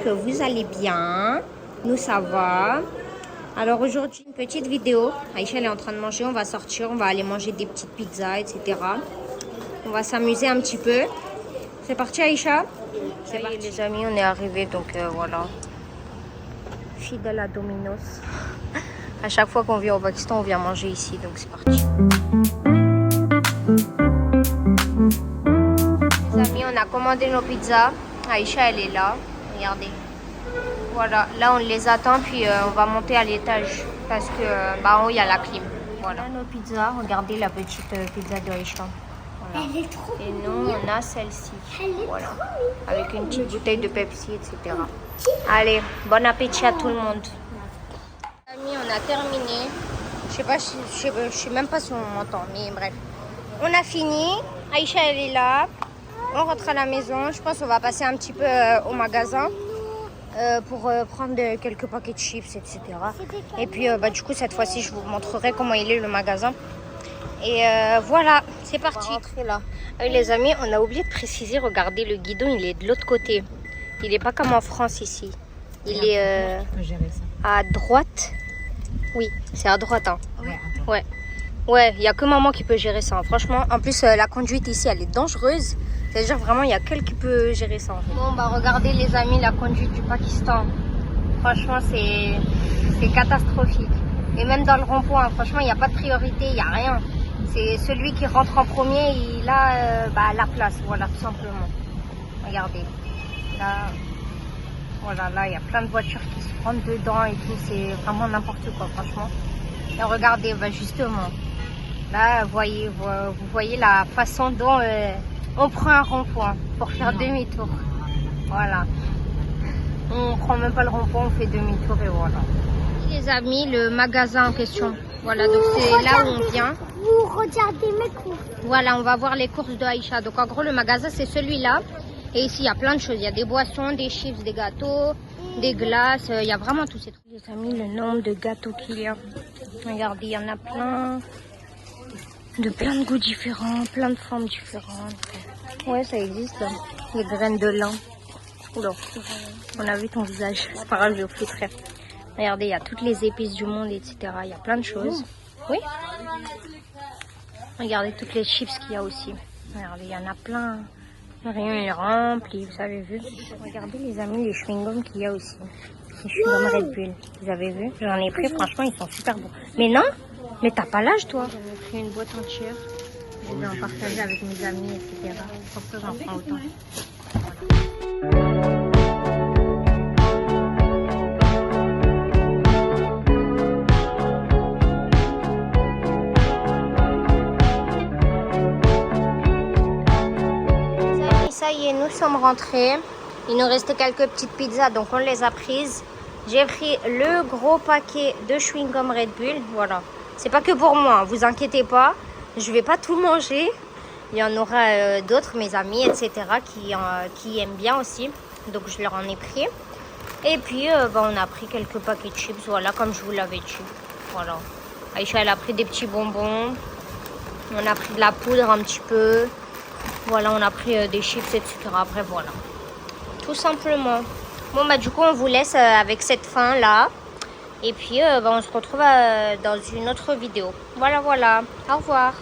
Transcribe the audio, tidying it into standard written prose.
que vous allez bien. Nous, ça va. Alors aujourd'hui, une petite vidéo. Aïcha, elle est en train de manger. On va sortir, on va aller manger des petites pizzas, etc. On va s'amuser un petit peu. C'est parti, Aïcha? C'est parti, les amis, on est arrivés, donc voilà. Fidèle à Domino's. À chaque fois qu'on vient au Pakistan, on vient manger ici, donc c'est parti. Les amis, on a commandé nos pizzas. Aïcha, elle est là. Regardez. Voilà, là on les attend, puis on va monter à l'étage parce que en haut il y a la clim. Voilà nos pizzas. Regardez la petite pizza de Aïcha. Voilà. Elle est trop Et nous on a celle-ci. Voilà. Avec une petite bouteille de Pepsi, etc. Allez, bon appétit à tout le monde. Amis, on a terminé. Je sais même pas si on m'entend, mais bref. On a fini. Aïcha elle est là. On rentre à la maison. Je pense qu'on va passer un petit peu au magasin. Pour prendre quelques paquets de chips, etc. Et puis du coup cette fois-ci je vous montrerai comment il est le magasin. Et voilà, c'est parti. Là. Les amis, on a oublié de préciser, regardez le guidon, il est de l'autre côté. Il n'est pas comme en France ici. Il est à droite. Oui, c'est à droite. Hein. Ouais, il n'y a que maman qui peut gérer ça. Hein. Franchement, en plus la conduite ici elle est dangereuse. C'est-à-dire vraiment il y a quelqu'un qui peut gérer ça. En fait. Bon bah regardez les amis, la conduite du Pakistan. Franchement c'est catastrophique. Et même dans le rond-point, franchement il n'y a pas de priorité, il n'y a rien. C'est celui qui rentre en premier, il a la place, voilà tout simplement. Regardez. Là, voilà, là il y a plein de voitures qui se rentrent dedans et tout, c'est vraiment n'importe quoi franchement. Et regardez, justement, là vous voyez la façon dont on prend un rond-point pour faire demi-tour. Voilà. On prend même pas le rond-point, on fait demi-tour et voilà. Les amis, le magasin en question. Voilà, donc c'est là où on vient. Vous regardez mes courses. Voilà, on va voir les courses de Aïcha. Donc en gros, le magasin c'est celui-là. Et ici, il y a plein de choses. Il y a des boissons, des chips, des gâteaux, des glaces. Il y a vraiment tous ces trucs. Les amis, le nombre de gâteaux qu'il y a. Regardez, il y en a plein. De plein de goûts différents, plein de formes différentes. Ouais, ça existe là. Les graines de lin. Oula, on a vu ton visage. C'est pas grave, je vais frère. Regardez, il y a toutes les épices du monde, etc. Il y a plein de choses. Oui. Regardez toutes les chips qu'il y a aussi. Regardez, il y en a plein. Le rayon est rempli, vous avez vu. Regardez les amis, les chewing-gums qu'il y a aussi. Les chewing-gums Red Bull. Vous avez vu? J'en ai pris, franchement, ils sont super bons. Mais non? Mais t'as pas l'âge, toi? J'en ai pris une boîte entière. Je vais en partager avec mes amis, etc. Pour ça, j'en prends autant. Ça y est, nous sommes rentrés. Il nous restait quelques petites pizzas, donc on les a prises. J'ai pris le gros paquet de chewing-gum Red Bull. Voilà. C'est pas que pour moi, vous inquiétez pas. Je vais pas tout manger. Il y en aura d'autres, mes amis, etc. qui aiment bien aussi. Donc je leur en ai pris. Et puis on a pris quelques paquets de chips. Voilà, comme je vous l'avais dit. Voilà. Aïcha, elle a pris des petits bonbons. On a pris de la poudre un petit peu. Voilà, on a pris des chips, etc. Après, voilà. Tout simplement. Bon, du coup, on vous laisse avec cette fin-là. Et puis, on se retrouve dans une autre vidéo. Voilà. Au revoir.